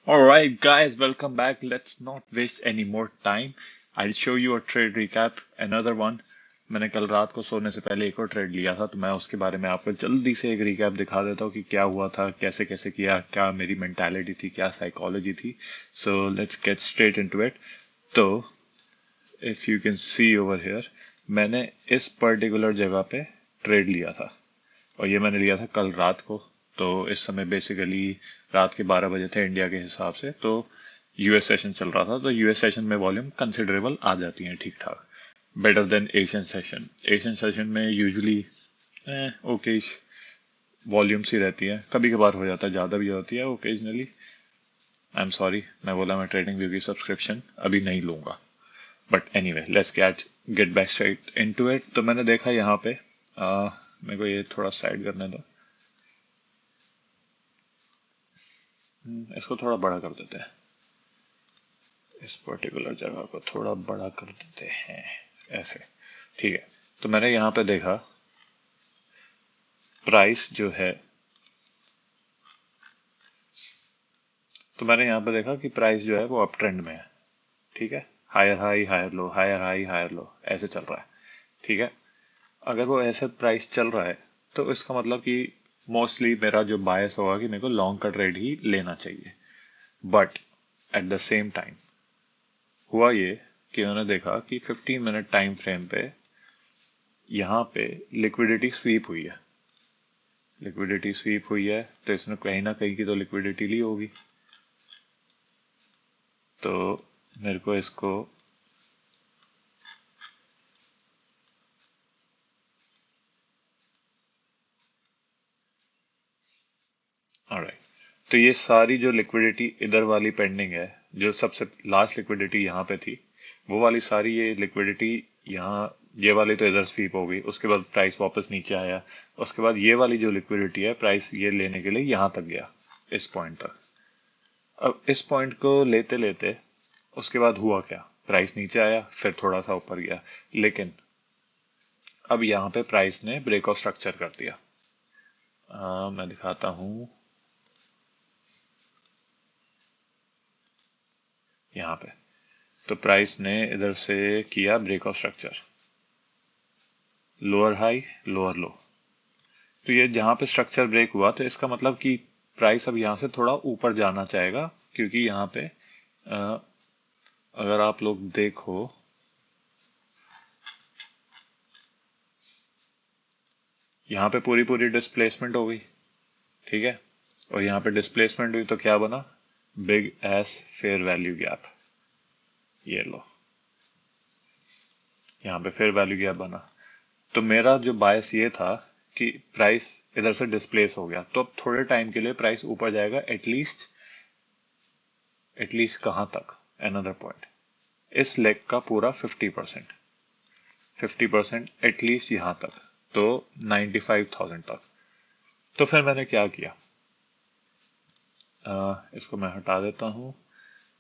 Alright, guys, welcome back. Let's not waste any more time. I'll show you a trade recap, another one. मैंने कल रात को सोने से पहले एक और ट्रेड लिया था, तो मैं उसके बारे में आपको जल्दी से एक रिकैप दिखा देता हूँ कि क्या हुआ था, कैसे कैसे किया, क्या मेरी मेंटालिटी थी, क्या साइकोलॉजी थी. So let's get straight into it. तो if you can see over here, मैंने इस पर्टिकुलर जगह पे ट्रेड लिया था और ये मैंने लिया था कल रात को. तो इस समय बेसिकली रात के 12 बजे थे इंडिया के हिसाब से. तो यूएस सेशन चल रहा था, तो यूएस सेशन में वॉल्यूम कंसिडरेबल आ जाती है ठीक ठाक, better than Asian session. Asian session में यूजुअली ओके वॉल्यूम्स ही रहती है, कभी कभार हो जाता है, ज़्यादा भी होती है ओकेजनली. आई एम सॉरी, मैं बोला मैं ट्रेडिंग व्यू की सब्सक्रिप्शन अभी नहीं लूंगा. But anyway, let's get back straight into it. तो मैंने देखा यहाँ पे मेरे को ये थोड़ा साइड करने दो. इसको थोड़ा बड़ा कर देते हैं, इस पर्टिकुलर जगह को थोड़ा बड़ा कर देते हैं ऐसे. ठीक है. तो मैंने यहाँ पे देखा प्राइस जो है, तो मैंने यहाँ पे देखा कि प्राइस जो है वो अप ट्रेंड में है. ठीक है. Higher high higher low, higher high higher low, ऐसे चल रहा है. ठीक है. अगर वो ऐसे प्राइस चल रहा है तो इसका मतलब कि मोस्टली मेरा जो बायस होगा कि मेरे को लॉन्ग का ट्रेड ही लेना चाहिए. But at the same time हुआ ये कि मैंने देखा कि 15 मिनट टाइम फ्रेम पे यहाँ पे लिक्विडिटी स्वीप हुई है. लिक्विडिटी स्वीप हुई है तो इसने कहीं ना कहीं की तो लिक्विडिटी ली होगी. तो मेरे को इसको ऑलराइट. तो ये सारी जो लिक्विडिटी इधर वाली पेंडिंग है, जो सबसे लास्ट लिक्विडिटी यहाँ पे थी, वो वाली सारी ये लिक्विडिटी यहाँ, ये वाली तो इधर स्वीप हो गई. उसके बाद प्राइस वापस नीचे आया. उसके बाद ये वाली जो लिक्विडिटी है, प्राइस ये लेने के लिए यहाँ तक गया, इस पॉइंट तक. अब इस पॉइंट को लेते लेते उसके बाद हुआ क्या, प्राइस नीचे आया, फिर थोड़ा सा ऊपर गया, लेकिन अब यहाँ पे प्राइस ने ब्रेक ऑफ स्ट्रक्चर कर दिया. मैं दिखाता हूँ यहाँ पे. तो प्राइस ने इधर से किया break of structure, lower high lower low. तो ये जहाँ पे स्ट्रक्चर ब्रेक हुआ, तो इसका मतलब कि प्राइस अब यहाँ से थोड़ा ऊपर जाना चाहेगा, क्योंकि यहाँ पे अगर आप लोग देखो, यहाँ पे पूरी पूरी डिस्प्लेसमेंट हो गई. ठीक है. और यहाँ पे डिस्प्लेसमेंट हुई तो क्या बना, big S fair value gap. ये लो, यहाँ पे फेयर वैल्यू गैप बना. तो मेरा जो बायस ये था कि प्राइस इधर से डिस्प्लेस हो गया, तो अब थोड़े टाइम के लिए प्राइस ऊपर जाएगा. एटलीस्ट कहाँ तक, अनदर पॉइंट, इस लेग का पूरा 50% एटलीस्ट यहाँ तक, तो 95,000 तक. तो फिर मैंने क्या किया, इसको मैं हटा देता हूँ.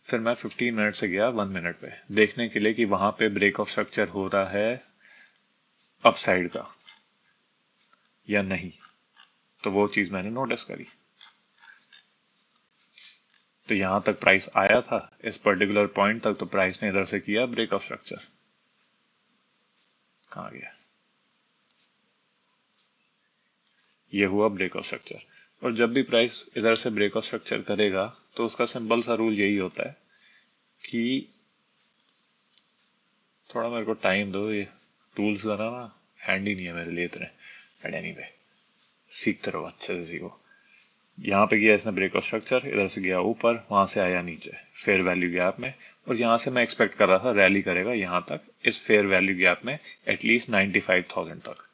फिर मैं 15 मिनट से गया 1 मिनट पे देखने के लिए कि वहां पे ब्रेक ऑफ स्ट्रक्चर हो रहा है अपसाइड का या नहीं. तो वो चीज मैंने नोटिस करी. तो यहां तक प्राइस आया था, इस पर्टिकुलर पॉइंट तक, तो प्राइस ने इधर से किया ब्रेक ऑफ स्ट्रक्चर. कहाँ गया, ये हुआ ब्रेक ऑफ स्ट्रक्चर. और जब भी प्राइस इधर से ब्रेक ऑफ स्ट्रक्चर करेगा, तो उसका सिंपल सा रूल यही होता है कि थोड़ा मेरे को टाइम दो, ये टूल्स बनाना हैंडी नहीं है मेरे लिए इतने. बट एनीवे, सीखते रहो, अच्छे से सीखो. यहाँ पे गया इसने ब्रेक ऑफ स्ट्रक्चर, इधर से गया ऊपर, वहां से आया नीचे फेयर वैल्यू गैप में. और यहाँ से मैं एक्सपेक्ट कर रहा था रैली करेगा यहाँ तक, इस फेयर वैल्यू गैप में एटलीस्ट 95,000 तक.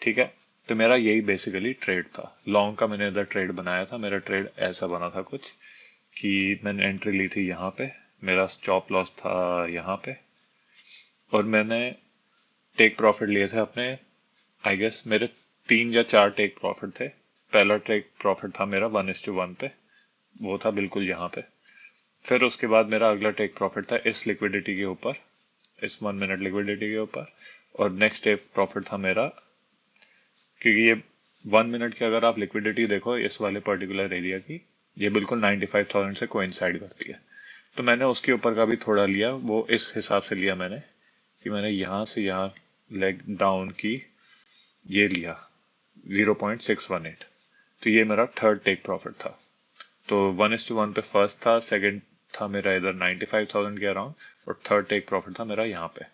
ठीक है. तो मेरा यही बेसिकली ट्रेड था. लॉन्ग का मैंने इधर ट्रेड बनाया था. मेरा ट्रेड ऐसा बना था कुछ कि मैंने एंट्री ली थी यहाँ पे, मेरा स्टॉप लॉस था यहाँ पे, और मैंने टेक प्रॉफिट लिए थे अपने. आई गेस मेरे 3 या 4 टेक प्रॉफिट थे. पहला टेक प्रॉफिट था मेरा 1:1 पे, वो था बिल्कुल यहाँ पे. फिर उसके बाद मेरा अगला टेक प्रॉफिट था इस लिक्विडिटी के ऊपर, इस 1 मिनट लिक्विडिटी के ऊपर. और नेक्स्ट टेक प्रॉफिट था मेरा, क्योंकि ये 1 मिनट की अगर आप लिक्विडिटी देखो इस वाले पर्टिकुलर एरिया की, ये बिल्कुल 95,000 से कोइंसाइड करती है। तो मैंने उसके ऊपर का भी थोड़ा लिया, वो इस हिसाब से लिया मैंने कि मैंने यहाँ से यहाँ लेग डाउन की, ये लिया 0.618। तो ये मेरा थर्ड टेक प्रॉफिट था। तो 1:1 पे फर्स्ट था, सेकंड था मेरा इधर 95,000 के अराउंड, और थर्ड टेक प्रॉफिट था मेरा यहाँ पे।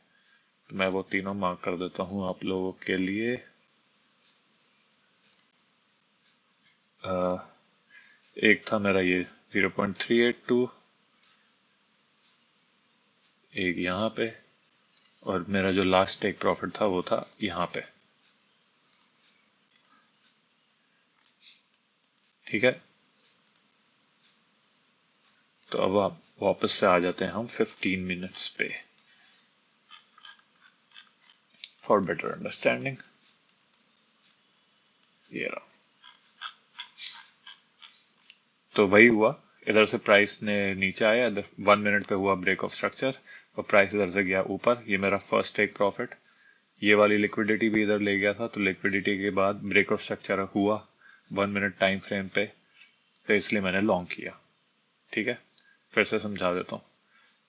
तो मैं वो तीनों मार्क कर देता हूँ आप लोगों के लिए। एक था मेरा ये 0.382, एक यहाँ पे, और मेरा जो लास्ट टेक प्रॉफिट था वो था यहाँ पे। ठीक है, तो अब आप वापस से आ जाते हैं हम 15 मिनट्स पे फॉर बेटर अंडरस्टैंडिंग। ये रहा। तो वही हुआ, इधर से प्राइस ने नीचे आया, 1 मिनट पे हुआ ब्रेक ऑफ स्ट्रक्चर, और प्राइस इधर से गया ऊपर। ये मेरा फर्स्ट टेक प्रॉफिट। ये वाली लिक्विडिटी भी इधर ले गया था, तो लिक्विडिटी के बाद ब्रेक ऑफ स्ट्रक्चर हुआ 1 मिनट टाइम फ्रेम पे, तो इसलिए मैंने लॉन्ग किया। ठीक है, फिर से समझा देता हूँ।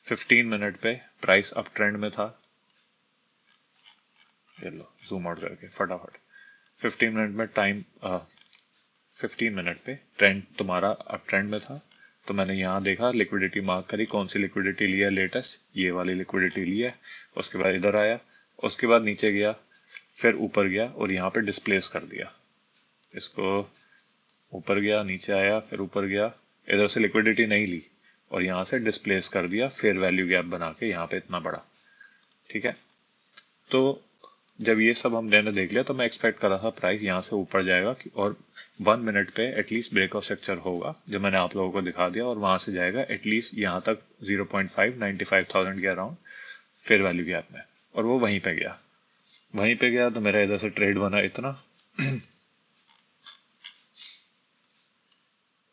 15 मिनट पे प्राइस अप ट्रेंड में था, ये लो जूम आउट करके फटाफट। 15 मिनट में 15 मिनट पे ट्रेंड तुम्हारा अप ट्रेंड में था, तो मैंने यहाँ देखा, लिक्विडिटी मार्क करी, कौन सी लिक्विडिटी लिया लेटेस्ट, ये वाली लिक्विडिटी लिया। उसके बाद इधर आया, उसके बाद नीचे गया, फिर ऊपर गया और यहाँ पे डिस्प्लेस कर दिया इसको। ऊपर गया, नीचे आया, फिर ऊपर गया, इधर से लिक्विडिटी नहीं ली और यहाँ से डिस्प्लेस कर दिया, फिर वैल्यू गैप बना के यहाँ पे इतना बड़ा। ठीक है, तो जब ये सब हमने देख लिया, तो मैं एक्सपेक्ट कर रहा था प्राइस यहाँ से ऊपर जाएगा और 1 मिनट पे एटलीस्ट ब्रेक ऑफ स्ट्रक्चर होगा, जो मैंने आप लोगों को दिखा दिया, और वहां से जाएगा एटलीस्ट यहाँ तक 0.5 95,000 के अराउंड, फिर वैल्यू गैप में, और वो वहीं पे गया। वहीं पे गया तो मेरा इधर से ट्रेड बना इतना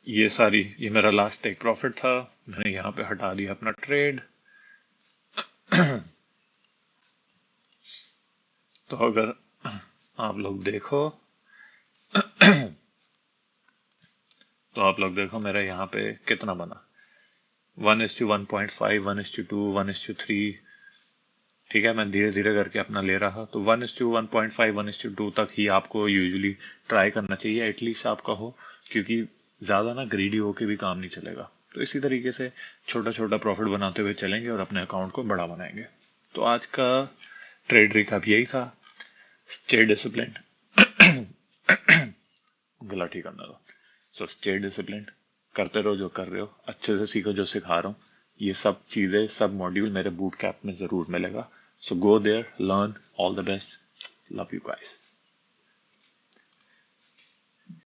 ये मेरा लास्ट टेक प्रॉफिट था। मैंने यहाँ पे हटा दिया अपना ट्रेड। तो अगर आप लोग देखो तो आप लोग देखो मेरा यहाँ पे कितना बना, 1:1.5, 1:2, 1:3। ठीक है, मैं धीरे धीरे करके अपना ले रहा, तो 1:1.5, 1:2 तक ही आपको यूजुअली ट्राई करना चाहिए, एटलीस्ट आपका हो, क्योंकि ज़्यादा ना ग्रीडी होके भी काम नहीं चलेगा। तो इसी तरीके से छोटा छोटा प्रॉफिट बनाते हुए चलेंगे और अपने अकाउंट को बड़ा बनाएंगे। तो आज का ट्रेड रिकैप यही था। स्टे डिसिप्लिन गला ठीक करना दो। सो स्टे डिसिप्लिन, करते रहो जो कर रहे हो, अच्छे से सीखो जो सिखा रहा हूँ। ये सब चीज़ें, सब मॉड्यूल मेरे बूट कैंप में ज़रूर मिलेगा। So go there, learn, all the best, love you guys.